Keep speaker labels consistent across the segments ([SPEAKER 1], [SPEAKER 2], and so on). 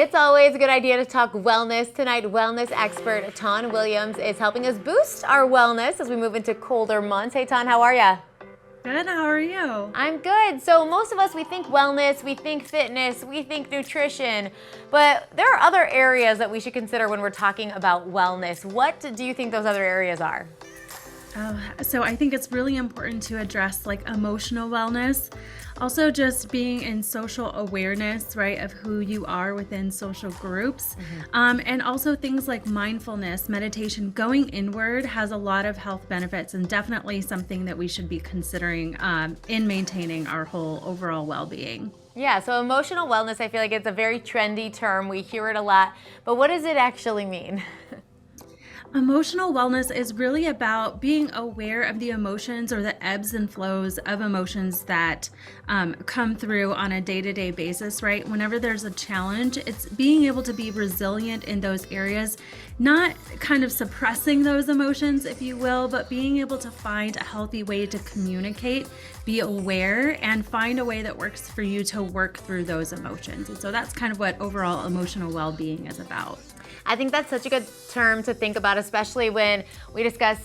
[SPEAKER 1] It's always a good idea to talk wellness. Tonight, wellness expert Tawn Williams is helping us boost our wellness as we move into colder months. Hey, Tawn, how are ya?
[SPEAKER 2] Good, how are you?
[SPEAKER 1] I'm good. So most of us, we think wellness, we think fitness, we think nutrition, but there are other areas that we should consider when we're talking about wellness. What do you think those other areas are?
[SPEAKER 2] So I think it's really important to address like emotional wellness. Also just being in social awareness, right, of who you are within social groups. And also things like mindfulness, meditation, going inward has a lot of health benefits and definitely something that we should be considering in maintaining our whole overall well-being.
[SPEAKER 1] Yeah, so emotional wellness, I feel like it's a very trendy term. We hear it a lot, but what does it actually mean?
[SPEAKER 2] Emotional wellness is really about being aware of the emotions or the ebbs and flows of emotions that come through on a day-to-day basis, right? Whenever there's a challenge, it's being able to be resilient in those areas, not kind of suppressing those emotions, if you will, but being able to find a healthy way to communicate, be aware, and find a way that works for you to work through those emotions. And so that's kind of what overall emotional well-being is about.
[SPEAKER 1] I think that's such a good term to think about, especially when we discuss,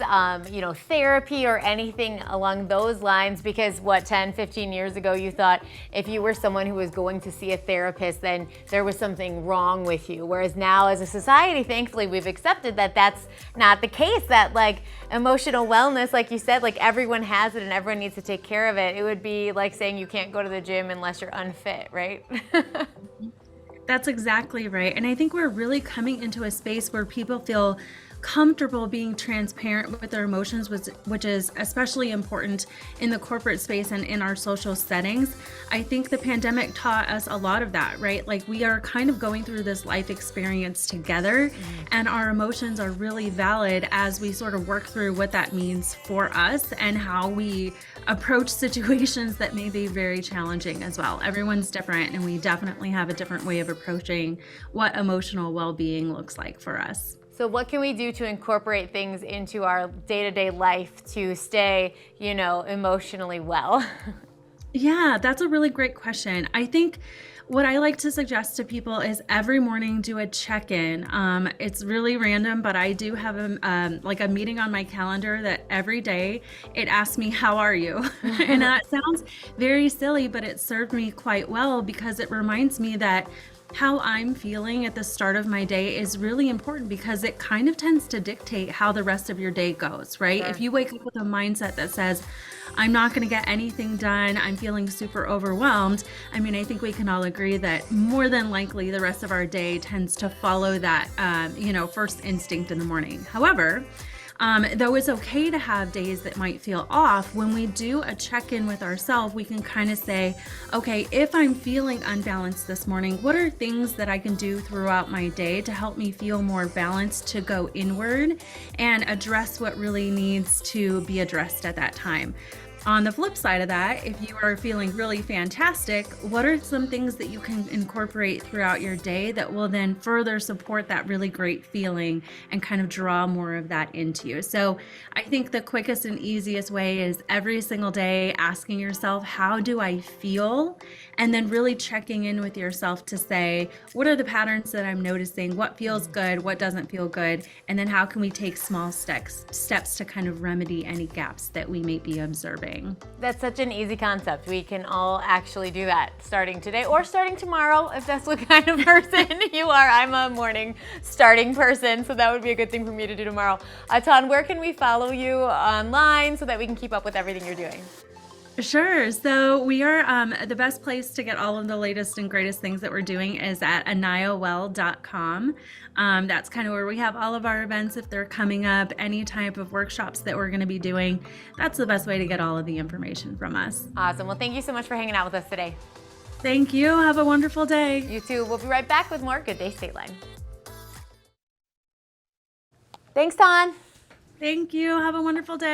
[SPEAKER 1] therapy or anything along those lines, because 10, 15 years ago, you thought if you were someone who was going to see a therapist, then there was something wrong with you. Whereas now as a society, thankfully, we've accepted that that's not the case, that like emotional wellness, like you said, like everyone has it and everyone needs to take care of it. It would be like saying you can't go to the gym unless you're unfit, right?
[SPEAKER 2] That's exactly right. And I think we're really coming into a space where people feel comfortable being transparent with their emotions, which is especially important in the corporate space and in our social settings. I think the pandemic taught us a lot of that, right? Like we are kind of going through this life experience together, and our emotions are really valid as we sort of work through what that means for us and how we approach situations that may be very challenging as well. Everyone's different, and we definitely have a different way of approaching what emotional well-being looks like for us.
[SPEAKER 1] So what can we do to incorporate things into our day-to-day life to stay, emotionally well?
[SPEAKER 2] Yeah, that's a really great question. I think what I like to suggest to people is every morning do a check-in. It's really random, but I do have a meeting on my calendar that every day it asks me, how are you? And that sounds very silly, but it served me quite well because it reminds me that how I'm feeling at the start of my day is really important because it kind of tends to dictate how the rest of your day goes, right?
[SPEAKER 1] Sure.
[SPEAKER 2] If you wake up with a mindset that says, I'm not going to get anything done, I'm feeling super overwhelmed, I think we can all agree that more than likely the rest of our day tends to follow that, first instinct in the morning. However, though it's okay to have days that might feel off, when we do a check-in with ourselves, we can kind of say, okay, if I'm feeling unbalanced this morning, what are things that I can do throughout my day to help me feel more balanced, to go inward and address what really needs to be addressed at that time? On the flip side of that, if you are feeling really fantastic, what are some things that you can incorporate throughout your day that will then further support that really great feeling and kind of draw more of that into you? So I think the quickest and easiest way is every single day asking yourself, how do I feel? And then really checking in with yourself to say, what are the patterns that I'm noticing? What feels good? What doesn't feel good? And then how can we take small steps to kind of remedy any gaps that we may be observing?
[SPEAKER 1] That's such an easy concept. We can all actually do that starting today or starting tomorrow if that's what kind of person you are. I'm a morning starting person, so that would be a good thing for me to do tomorrow. Tawn, where can we follow you online so that we can keep up with everything you're doing?
[SPEAKER 2] Sure. So we are the best place to get all of the latest and greatest things that we're doing is at anayawell.com. That's kind of where we have all of our events if they're coming up, any type of workshops that we're going to be doing. That's the best way to get all of the information from us.
[SPEAKER 1] Awesome. Well, thank you so much for hanging out with us today.
[SPEAKER 2] Thank you. Have a wonderful day.
[SPEAKER 1] You too. We'll be right back with more Good Day State Line. Thanks, Tawn.
[SPEAKER 2] Thank you. Have a wonderful day.